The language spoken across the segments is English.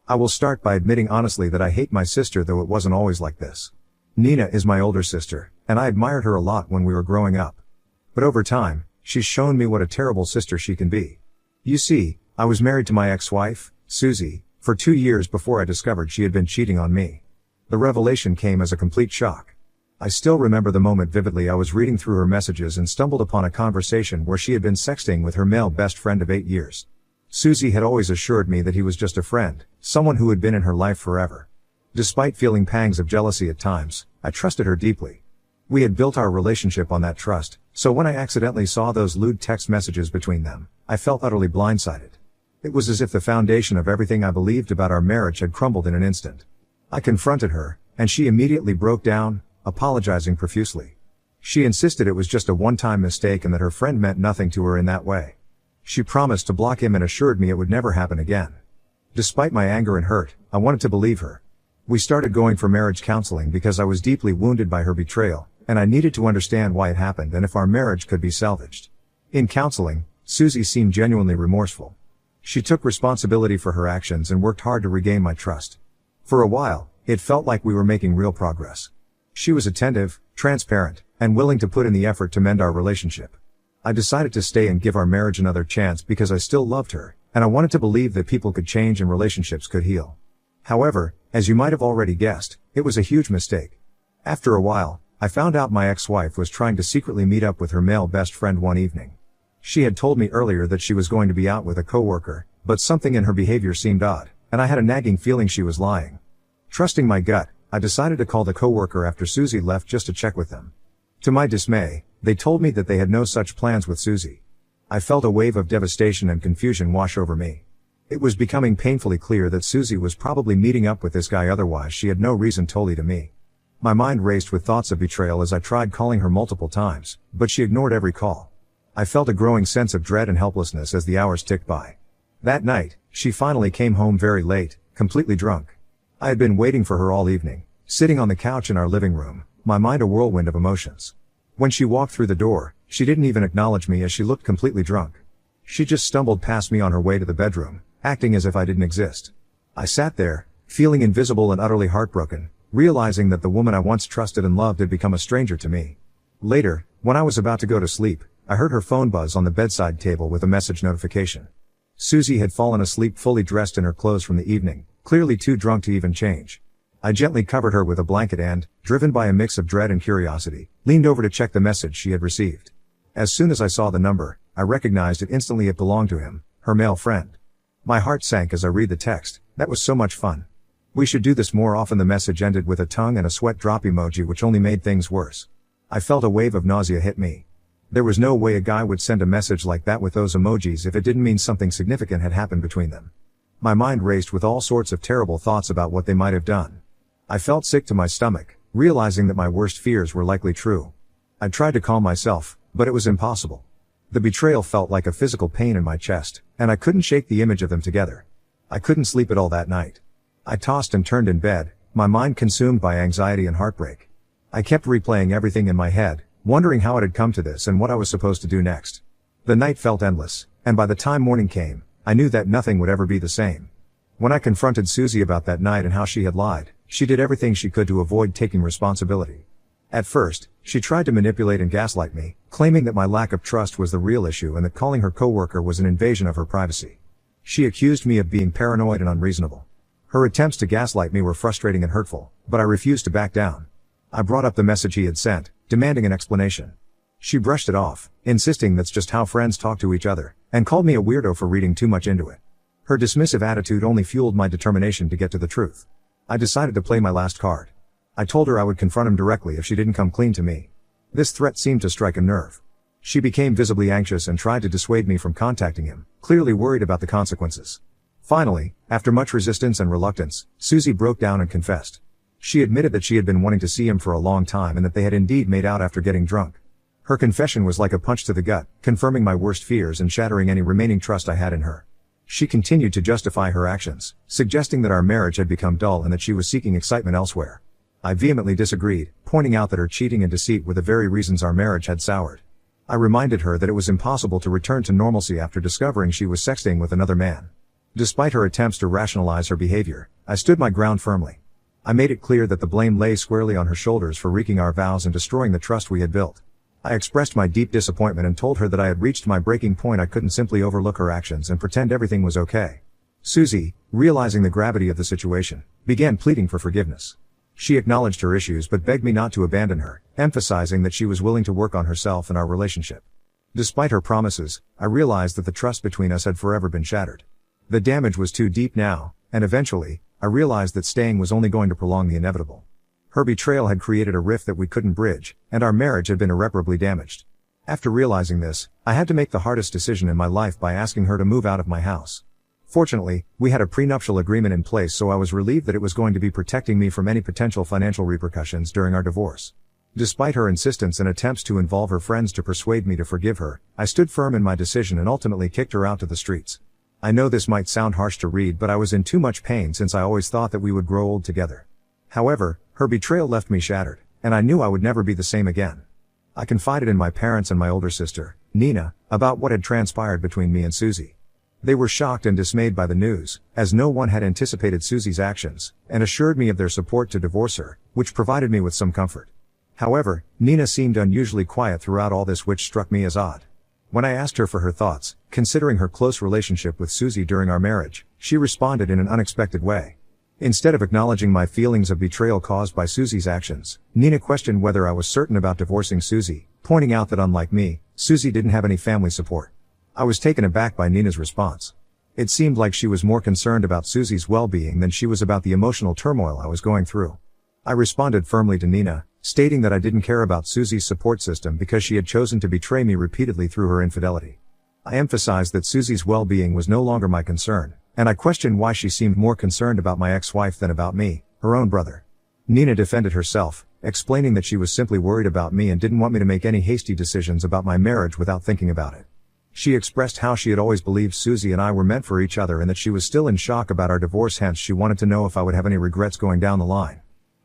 I will start by admitting honestly that I hate my sister, though it wasn't always like this. Nina is my older sister, and I admired her a lot when we were growing up. But over time, she's shown me what a terrible sister she can be. You see, I was married to my ex-wife, Susie, for 2 years before I discovered she had been cheating on me. The revelation came as a complete shock. I still remember the moment vividly. I was reading through her messages and stumbled upon a conversation where she had been sexting with her male best friend of 8 years. Susie had always assured me that he was just a friend, someone who had been in her life forever. Despite feeling pangs of jealousy at times, I trusted her deeply. We had built our relationship on that trust, so when I accidentally saw those lewd text messages between them, I felt utterly blindsided. It was as if the foundation of everything I believed about our marriage had crumbled in an instant. I confronted her, and she immediately broke down, apologizing profusely. She insisted it was just a one-time mistake and that her friend meant nothing to her in that way. She promised to block him and assured me it would never happen again. Despite my anger and hurt, I wanted to believe her. We started going for marriage counseling because I was deeply wounded by her betrayal, and I needed to understand why it happened and if our marriage could be salvaged. In counseling, Susie seemed genuinely remorseful. She took responsibility for her actions and worked hard to regain my trust. For a while, it felt like we were making real progress. She was attentive, transparent, and willing to put in the effort to mend our relationship. I decided to stay and give our marriage another chance because I still loved her, and I wanted to believe that people could change and relationships could heal. However, as you might have already guessed, it was a huge mistake. After a while, I found out my ex-wife was trying to secretly meet up with her male best friend one evening. She had told me earlier that she was going to be out with a coworker, but something in her behavior seemed odd, and I had a nagging feeling she was lying. Trusting my gut, I decided to call the coworker after Susie left just to check with them. To my dismay, they told me that they had no such plans with Susie. I felt a wave of devastation and confusion wash over me. It was becoming painfully clear that Susie was probably meeting up with this guy, otherwise she had no reason to lie to me. My mind raced with thoughts of betrayal as I tried calling her multiple times, but she ignored every call. I felt a growing sense of dread and helplessness as the hours ticked by. That night, she finally came home very late, completely drunk. I had been waiting for her all evening, sitting on the couch in our living room, my mind a whirlwind of emotions. When she walked through the door, she didn't even acknowledge me as she looked completely drunk. She just stumbled past me on her way to the bedroom, acting as if I didn't exist. I sat there, feeling invisible and utterly heartbroken, realizing that the woman I once trusted and loved had become a stranger to me. Later, when I was about to go to sleep, I heard her phone buzz on the bedside table with a message notification. Susie had fallen asleep fully dressed in her clothes from the evening, clearly too drunk to even change. I gently covered her with a blanket and, driven by a mix of dread and curiosity, leaned over to check the message she had received. As soon as I saw the number, I recognized it instantly. It belonged to him, her male friend. My heart sank as I read the text. That was so much fun. We should do this more often. The message ended with a tongue and a sweat drop emoji, which only made things worse. I felt a wave of nausea hit me. There was no way a guy would send a message like that with those emojis if it didn't mean something significant had happened between them. My mind raced with all sorts of terrible thoughts about what they might have done. I felt sick to my stomach, realizing that my worst fears were likely true. I tried to calm myself, but it was impossible. The betrayal felt like a physical pain in my chest, and I couldn't shake the image of them together. I couldn't sleep at all that night. I tossed and turned in bed, my mind consumed by anxiety and heartbreak. I kept replaying everything in my head, wondering how it had come to this and what I was supposed to do next. The night felt endless, and by the time morning came, I knew that nothing would ever be the same. When I confronted Susie about that night and how she had lied, she did everything she could to avoid taking responsibility. At first, she tried to manipulate and gaslight me, claiming that my lack of trust was the real issue and that calling her coworker was an invasion of her privacy. She accused me of being paranoid and unreasonable. Her attempts to gaslight me were frustrating and hurtful, but I refused to back down. I brought up the message he had sent, demanding an explanation. She brushed it off, insisting that's just how friends talk to each other, and called me a weirdo for reading too much into it. Her dismissive attitude only fueled my determination to get to the truth. I decided to play my last card. I told her I would confront him directly if she didn't come clean to me. This threat seemed to strike a nerve. She became visibly anxious and tried to dissuade me from contacting him, clearly worried about the consequences. Finally, after much resistance and reluctance, Susie broke down and confessed. She admitted that she had been wanting to see him for a long time and that they had indeed made out after getting drunk. Her confession was like a punch to the gut, confirming my worst fears and shattering any remaining trust I had in her. She continued to justify her actions, suggesting that our marriage had become dull and that she was seeking excitement elsewhere. I vehemently disagreed, pointing out that her cheating and deceit were the very reasons our marriage had soured. I reminded her that it was impossible to return to normalcy after discovering she was sexting with another man. Despite her attempts to rationalize her behavior, I stood my ground firmly. I made it clear that the blame lay squarely on her shoulders for wreaking our vows and destroying the trust we had built. I expressed my deep disappointment and told her that I had reached my breaking point. I couldn't simply overlook her actions and pretend everything was okay. Susie, realizing the gravity of the situation, began pleading for forgiveness. She acknowledged her issues but begged me not to abandon her, emphasizing that she was willing to work on herself and our relationship. Despite her promises, I realized that the trust between us had forever been shattered. The damage was too deep now, and eventually, I realized that staying was only going to prolong the inevitable. Her betrayal had created a rift that we couldn't bridge, and our marriage had been irreparably damaged. After realizing this, I had to make the hardest decision in my life by asking her to move out of my house. Fortunately, we had a prenuptial agreement in place, so I was relieved that it was going to be protecting me from any potential financial repercussions during our divorce. Despite her insistence and attempts to involve her friends to persuade me to forgive her, I stood firm in my decision and ultimately kicked her out to the streets. I know this might sound harsh to read, but I was in too much pain since I always thought that we would grow old together. However, her betrayal left me shattered, and I knew I would never be the same again. I confided in my parents and my older sister, Nina, about what had transpired between me and Susie. They were shocked and dismayed by the news, as no one had anticipated Susie's actions, and assured me of their support to divorce her, which provided me with some comfort. However, Nina seemed unusually quiet throughout all this, which struck me as odd. When I asked her for her thoughts, considering her close relationship with Susie during our marriage, she responded in an unexpected way. Instead of acknowledging my feelings of betrayal caused by Susie's actions, Nina questioned whether I was certain about divorcing Susie, pointing out that unlike me, Susie didn't have any family support. I was taken aback by Nina's response. It seemed like she was more concerned about Susie's well-being than she was about the emotional turmoil I was going through. I responded firmly to Nina, stating that I didn't care about Susie's support system because she had chosen to betray me repeatedly through her infidelity. I emphasized that Susie's well-being was no longer my concern, and I questioned why she seemed more concerned about my ex-wife than about me, her own brother. Nina defended herself, explaining that she was simply worried about me and didn't want me to make any hasty decisions about my marriage without thinking about it. She expressed how she had always believed Susie and I were meant for each other and that she was still in shock about our divorce, hence she wanted to know if I would have any regrets going down the line.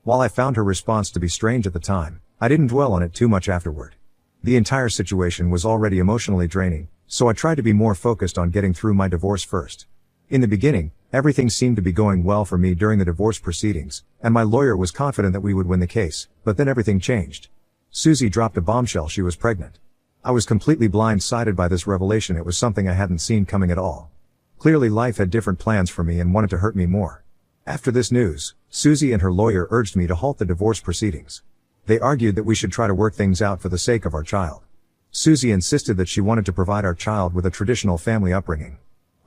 While I found her response to be strange at the time, I didn't dwell on it too much afterward. The entire situation was already emotionally draining, so I tried to be more focused on getting through my divorce first. In the beginning, everything seemed to be going well for me during the divorce proceedings, and my lawyer was confident that we would win the case, but then everything changed. Susie dropped a bombshell: she was pregnant. I was completely blindsided by this revelation. It was something I hadn't seen coming at all. Clearly life had different plans for me and wanted to hurt me more. After this news, Susie and her lawyer urged me to halt the divorce proceedings. They argued that we should try to work things out for the sake of our child. Susie insisted that she wanted to provide our child with a traditional family upbringing.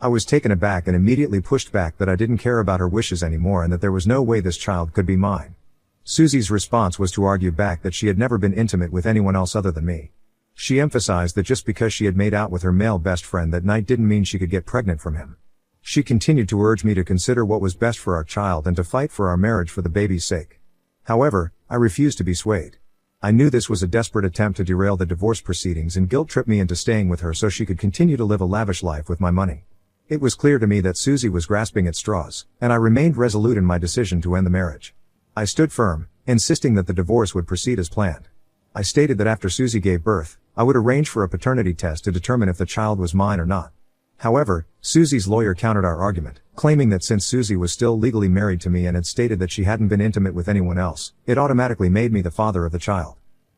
I was taken aback and immediately pushed back that I didn't care about her wishes anymore and that there was no way this child could be mine. Susie's response was to argue back that she had never been intimate with anyone else other than me. She emphasized that just because she had made out with her male best friend that night didn't mean she could get pregnant from him. She continued to urge me to consider what was best for our child and to fight for our marriage for the baby's sake. However, I refused to be swayed. I knew this was a desperate attempt to derail the divorce proceedings and guilt-trip me into staying with her so she could continue to live a lavish life with my money. It was clear to me that Susie was grasping at straws, and I remained resolute in my decision to end the marriage. I stood firm, insisting that the divorce would proceed as planned. I stated that after Susie gave birth, I would arrange for a paternity test to determine if the child was mine or not. However, Susie's lawyer countered our argument, claiming that since Susie was still legally married to me and had stated that she hadn't been intimate with anyone else, it automatically made me the father of the child.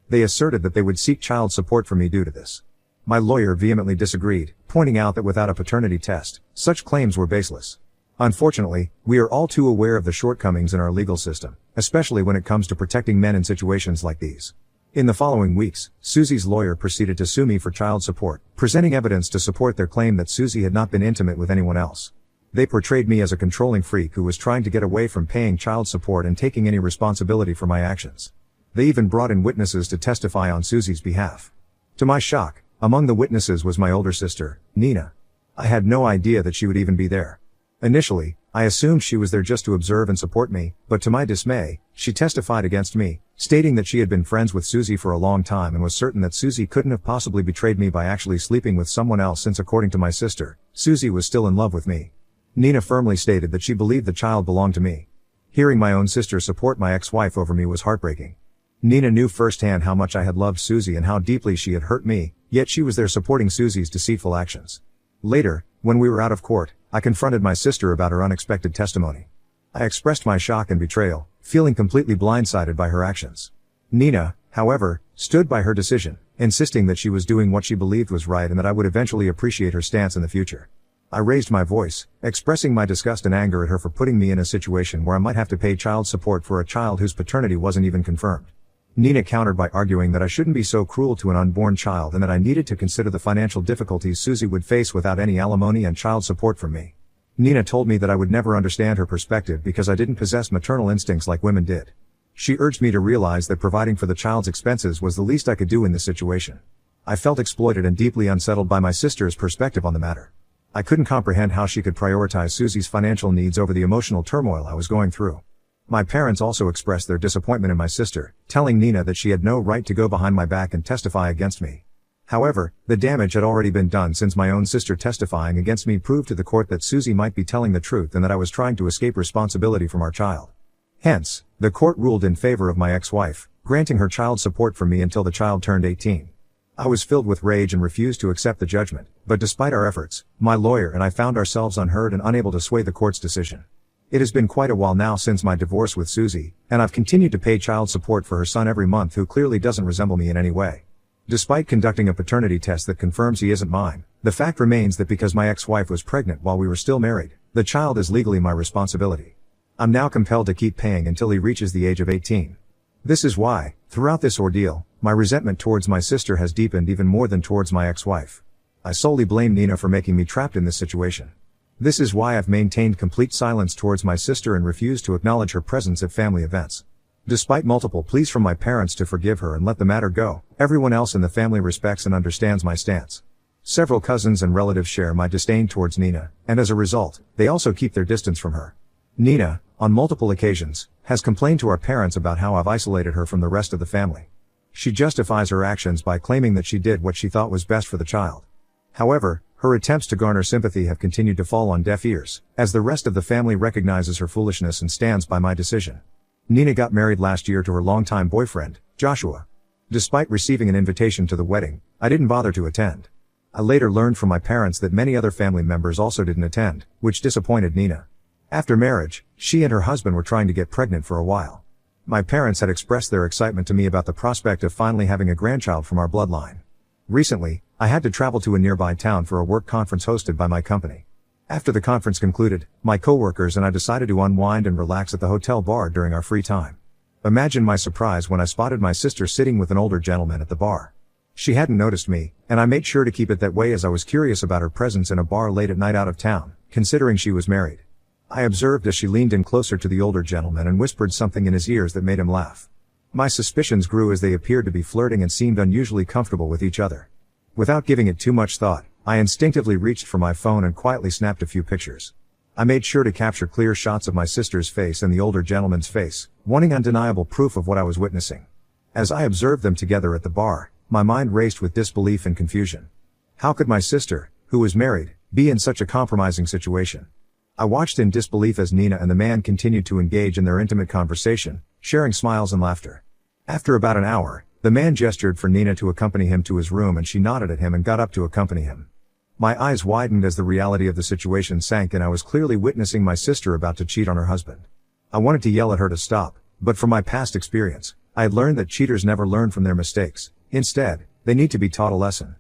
They asserted that they would seek child support for me due to this. My lawyer vehemently disagreed, pointing out that without a paternity test, such claims were baseless. Unfortunately, we are all too aware of the shortcomings in our legal system, especially when it comes to protecting men in situations like these. In the following weeks, Susie's lawyer proceeded to sue me for child support, presenting evidence to support their claim that Susie had not been intimate with anyone else. They portrayed me as a controlling freak who was trying to get away from paying child support and taking any responsibility for my actions. They even brought in witnesses to testify on Susie's behalf. To my shock, among the witnesses was my older sister, Nina. I had no idea that she would even be there. Initially, I assumed she was there just to observe and support me, but to my dismay, she testified against me, stating that she had been friends with Susie for a long time and was certain that Susie couldn't have possibly betrayed me by actually sleeping with someone else since, according to my sister, Susie was still in love with me. Nina firmly stated that she believed the child belonged to me. Hearing my own sister support my ex-wife over me was heartbreaking. Nina knew firsthand how much I had loved Susie and how deeply she had hurt me, yet she was there supporting Susie's deceitful actions. Later, when we were out of court, I confronted my sister about her unexpected testimony. I expressed my shock and betrayal, feeling completely blindsided by her actions. Nina, however, stood by her decision, insisting that she was doing what she believed was right and that I would eventually appreciate her stance in the future. I raised my voice, expressing my disgust and anger at her for putting me in a situation where I might have to pay child support for a child whose paternity wasn't even confirmed. Nina countered by arguing that I shouldn't be so cruel to an unborn child and that I needed to consider the financial difficulties Susie would face without any alimony and child support from me. Nina told me that I would never understand her perspective because I didn't possess maternal instincts like women did. She urged me to realize that providing for the child's expenses was the least I could do in this situation. I felt exploited and deeply unsettled by my sister's perspective on the matter. I couldn't comprehend how she could prioritize Susie's financial needs over the emotional turmoil I was going through. My parents also expressed their disappointment in my sister, telling Nina that she had no right to go behind my back and testify against me. However, the damage had already been done since my own sister testifying against me proved to the court that Susie might be telling the truth and that I was trying to escape responsibility from our child. Hence, the court ruled in favor of my ex-wife, granting her child support from me until the child turned 18. I was filled with rage and refused to accept the judgment, but despite our efforts, my lawyer and I found ourselves unheard and unable to sway the court's decision. It has been quite a while now since my divorce with Susie, and I've continued to pay child support for her son every month who clearly doesn't resemble me in any way. Despite conducting a paternity test that confirms he isn't mine, the fact remains that because my ex-wife was pregnant while we were still married, the child is legally my responsibility. I'm now compelled to keep paying until he reaches the age of 18. This is why, throughout this ordeal, my resentment towards my sister has deepened even more than towards my ex-wife. I solely blame Nina for making me trapped in this situation. This is why I've maintained complete silence towards my sister and refused to acknowledge her presence at family events. Despite multiple pleas from my parents to forgive her and let the matter go, everyone else in the family respects and understands my stance. Several cousins and relatives share my disdain towards Nina, and as a result, they also keep their distance from her. Nina, on multiple occasions, has complained to our parents about how I've isolated her from the rest of the family. She justifies her actions by claiming that she did what she thought was best for the child. However, her attempts to garner sympathy have continued to fall on deaf ears, as the rest of the family recognizes her foolishness and stands by my decision. Nina got married last year to her longtime boyfriend, Joshua. Despite receiving an invitation to the wedding, I didn't bother to attend. I later learned from my parents that many other family members also didn't attend, which disappointed Nina. After marriage, she and her husband were trying to get pregnant for a while. My parents had expressed their excitement to me about the prospect of finally having a grandchild from our bloodline. Recently, I had to travel to a nearby town for a work conference hosted by my company. After the conference concluded, my coworkers and I decided to unwind and relax at the hotel bar during our free time. Imagine my surprise when I spotted my sister sitting with an older gentleman at the bar. She hadn't noticed me, and I made sure to keep it that way as I was curious about her presence in a bar late at night out of town, considering she was married. I observed as she leaned in closer to the older gentleman and whispered something in his ears that made him laugh. My suspicions grew as they appeared to be flirting and seemed unusually comfortable with each other. Without giving it too much thought, I instinctively reached for my phone and quietly snapped a few pictures. I made sure to capture clear shots of my sister's face and the older gentleman's face, wanting undeniable proof of what I was witnessing. As I observed them together at the bar, my mind raced with disbelief and confusion. How could my sister, who was married, be in such a compromising situation? I watched in disbelief as Nina and the man continued to engage in their intimate conversation, sharing smiles and laughter. After about an hour, the man gestured for Nina to accompany him to his room and she nodded at him and got up to accompany him. My eyes widened as the reality of the situation sank and I was clearly witnessing my sister about to cheat on her husband. I wanted to yell at her to stop, but from my past experience, I had learned that cheaters never learn from their mistakes. Instead, they need to be taught a lesson.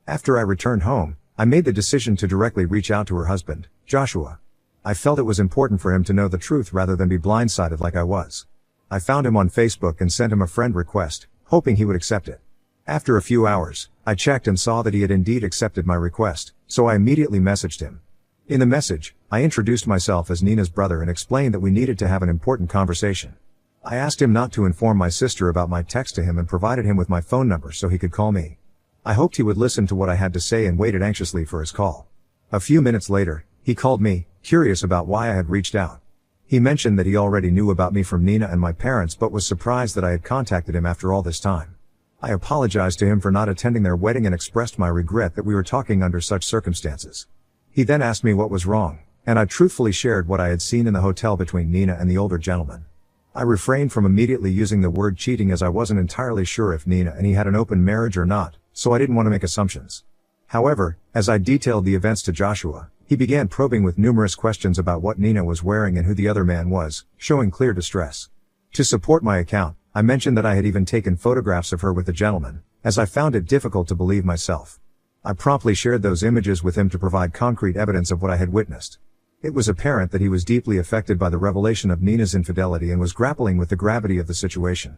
After I returned home, I made the decision to directly reach out to her husband, Joshua. I felt it was important for him to know the truth rather than be blindsided like I was. I found him on Facebook and sent him a friend request, hoping he would accept it. After a few hours, I checked and saw that he had indeed accepted my request, so I immediately messaged him. In the message, I introduced myself as Nina's brother and explained that we needed to have an important conversation. I asked him not to inform my sister about my text to him and provided him with my phone number so he could call me. I hoped he would listen to what I had to say and waited anxiously for his call. A few minutes later, he called me, curious about why I had reached out. He mentioned that he already knew about me from Nina and my parents but was surprised that I had contacted him after all this time. I apologized to him for not attending their wedding and expressed my regret that we were talking under such circumstances. He then asked me what was wrong, and I truthfully shared what I had seen in the hotel between Nina and the older gentleman. I refrained from immediately using the word cheating as I wasn't entirely sure if Nina and he had an open marriage or not, so I didn't want to make assumptions. However, as I detailed the events to Joshua, he He began probing with numerous questions about what Nina was wearing and who the other man was, showing clear distress. To support my account, I mentioned that I had even taken photographs of her with the gentleman, as I found it difficult to believe myself. I promptly shared those images with him to provide concrete evidence of what I had witnessed. It was apparent that he was deeply affected by the revelation of Nina's infidelity and was grappling with the gravity of the situation.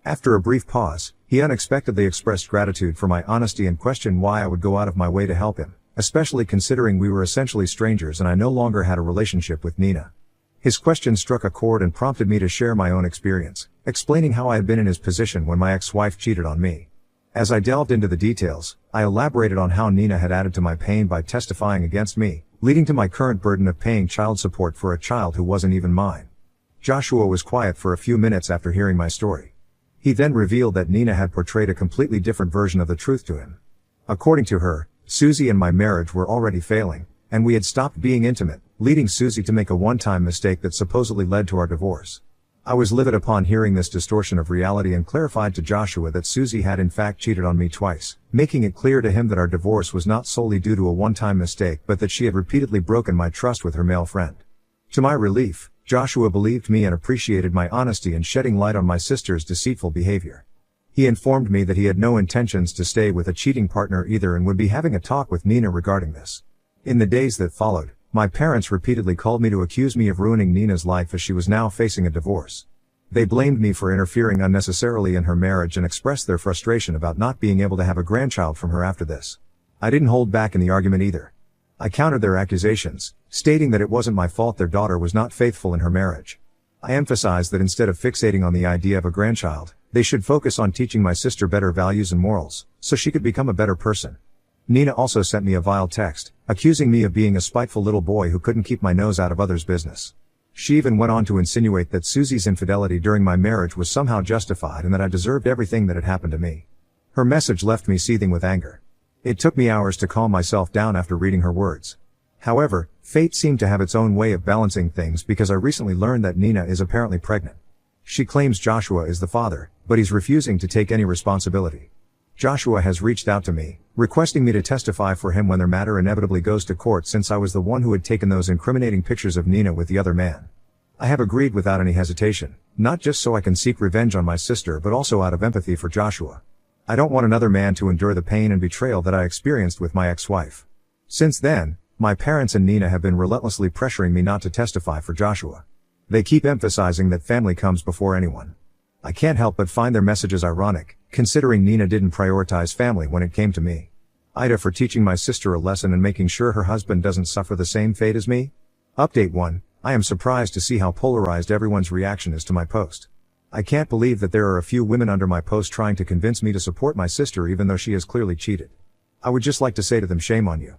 After a brief pause, he unexpectedly expressed gratitude for my honesty and questioned why I would go out of my way to help him, especially considering we were essentially strangers and I no longer had a relationship with Nina. His question struck a chord and prompted me to share my own experience, explaining how I had been in his position when my ex-wife cheated on me. As I delved into the details, I elaborated on how Nina had added to my pain by testifying against me, leading to my current burden of paying child support for a child who wasn't even mine. Joshua was quiet for a few minutes after hearing my story. He then revealed that Nina had portrayed a completely different version of the truth to him. According to her, Susie and my marriage were already failing, and we had stopped being intimate, leading Susie to make a one-time mistake that supposedly led to our divorce. I was livid upon hearing this distortion of reality and clarified to Joshua that Susie had in fact cheated on me twice, making it clear to him that our divorce was not solely due to a one-time mistake but that she had repeatedly broken my trust with her male friend. To my relief, Joshua believed me and appreciated my honesty in shedding light on my sister's deceitful behavior. He informed me that he had no intentions to stay with a cheating partner either and would be having a talk with Nina regarding this. In the days that followed, my parents repeatedly called me to accuse me of ruining Nina's life as she was now facing a divorce. They blamed me for interfering unnecessarily in her marriage and expressed their frustration about not being able to have a grandchild from her after this. I didn't hold back in the argument either. I countered their accusations, stating that it wasn't my fault their daughter was not faithful in her marriage. I emphasized that instead of fixating on the idea of a grandchild, they should focus on teaching my sister better values and morals, so she could become a better person. Nina also sent me a vile text, accusing me of being a spiteful little boy who couldn't keep my nose out of others' business. She even went on to insinuate that Susie's infidelity during my marriage was somehow justified and that I deserved everything that had happened to me. Her message left me seething with anger. It took me hours to calm myself down after reading her words. However, fate seemed to have its own way of balancing things because I recently learned that Nina is apparently pregnant. She claims Joshua is the father, but he's refusing to take any responsibility. Joshua has reached out to me, requesting me to testify for him when their matter inevitably goes to court since I was the one who had taken those incriminating pictures of Nina with the other man. I have agreed without any hesitation, not just so I can seek revenge on my sister but also out of empathy for Joshua. I don't want another man to endure the pain and betrayal that I experienced with my ex-wife. Since then, my parents and Nina have been relentlessly pressuring me not to testify for Joshua. They keep emphasizing that family comes before anyone. I can't help but find their messages ironic, considering Nina didn't prioritize family when it came to me. Ida for teaching my sister a lesson and making sure her husband doesn't suffer the same fate as me. Update 1. I am surprised to see how polarized everyone's reaction is to my post. I can't believe that there are a few women under my post trying to convince me to support my sister even though she has clearly cheated. I would just like to say to them, shame on you.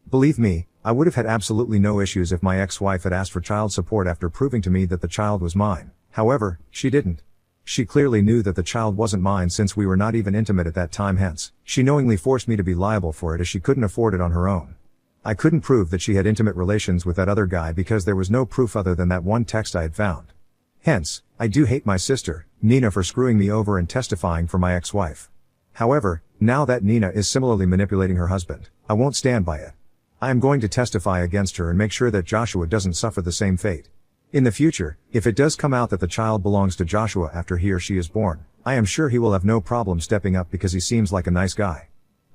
Believe me, I would have had absolutely no issues if my ex-wife had asked for child support after proving to me that the child was mine. However, she didn't. She clearly knew that the child wasn't mine since we were not even intimate at that time, hence, she knowingly forced me to be liable for it as she couldn't afford it on her own. I couldn't prove that she had intimate relations with that other guy because there was no proof other than that one text I had found. Hence, I do hate my sister, Nina, for screwing me over and testifying for my ex-wife. However, now that Nina is similarly manipulating her husband, I won't stand by it. I am going to testify against her and make sure that Joshua doesn't suffer the same fate. In the future, if it does come out that the child belongs to Joshua after he or she is born, I am sure he will have no problem stepping up because he seems like a nice guy.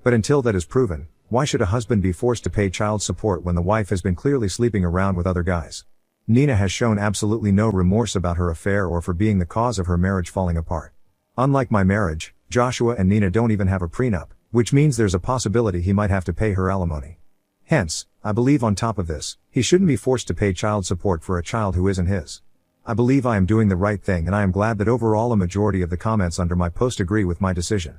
But until that is proven, why should a husband be forced to pay child support when the wife has been clearly sleeping around with other guys? Nina has shown absolutely no remorse about her affair or for being the cause of her marriage falling apart. Unlike my marriage, Joshua and Nina don't even have a prenup, which means there's a possibility he might have to pay her alimony. Hence, I believe on top of this, he shouldn't be forced to pay child support for a child who isn't his. I believe I am doing the right thing and I am glad that overall a majority of the comments under my post agree with my decision.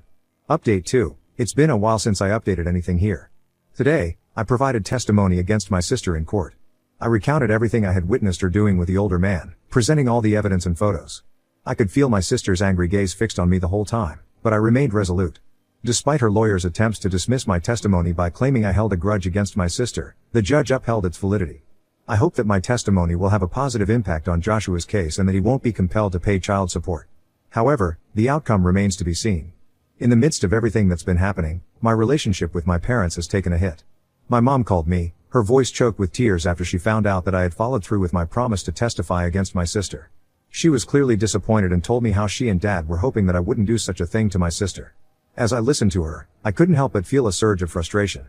Update 2. It's been a while since I updated anything here. Today, I provided testimony against my sister in court. I recounted everything I had witnessed her doing with the older man, presenting all the evidence and photos. I could feel my sister's angry gaze fixed on me the whole time, but I remained resolute. Despite her lawyer's attempts to dismiss my testimony by claiming I held a grudge against my sister, the judge upheld its validity. I hope that my testimony will have a positive impact on Joshua's case and that he won't be compelled to pay child support. However, the outcome remains to be seen. In the midst of everything that's been happening, my relationship with my parents has taken a hit. My mom called me, Her voice choked with tears after she found out that I had followed through with my promise to testify against my sister. She was clearly disappointed and told me how she and Dad were hoping that I wouldn't do such a thing to my sister. As I listened to her, I couldn't help but feel a surge of frustration.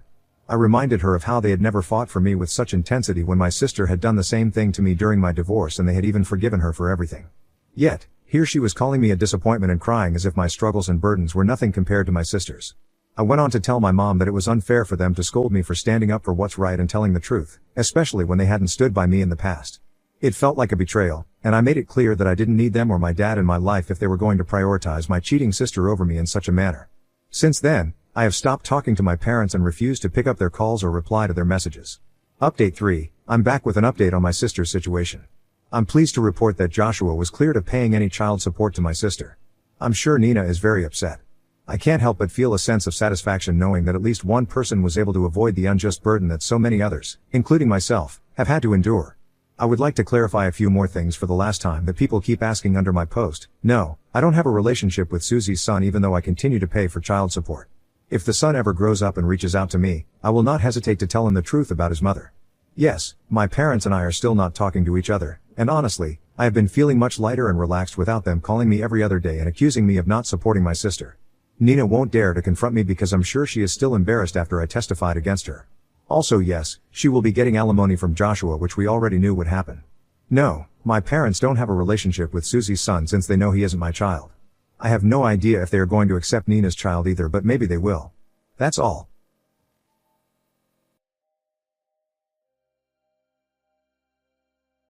I reminded her of how they had never fought for me with such intensity when my sister had done the same thing to me during my divorce and they had even forgiven her for everything. Yet, here she was calling me a disappointment and crying as if my struggles and burdens were nothing compared to my sister's. I went on to tell my mom that it was unfair for them to scold me for standing up for what's right and telling the truth, especially when they hadn't stood by me in the past. It felt like a betrayal, and I made it clear that I didn't need them or my dad in my life if they were going to prioritize my cheating sister over me in such a manner. Since then, I have stopped talking to my parents and refused to pick up their calls or reply to their messages. Update 3, I'm back with an update on my sister's situation. I'm pleased to report that Joshua was cleared of paying any child support to my sister. I'm sure Nina is very upset. I can't help but feel a sense of satisfaction knowing that at least one person was able to avoid the unjust burden that so many others, including myself, have had to endure. I would like to clarify a few more things for the last time that people keep asking under my post. No, I don't have a relationship with Susie's son even though I continue to pay for child support. If the son ever grows up and reaches out to me, I will not hesitate to tell him the truth about his mother. Yes, my parents and I are still not talking to each other, and honestly, I have been feeling much lighter and relaxed without them calling me every other day and accusing me of not supporting my sister. Nina won't dare to confront me because I'm sure she is still embarrassed after I testified against her. Also yes, she will be getting alimony from Joshua, which we already knew would happen. No, my parents don't have a relationship with Susie's son since they know he isn't my child. I have no idea if they are going to accept Nina's child either, but maybe they will. That's all.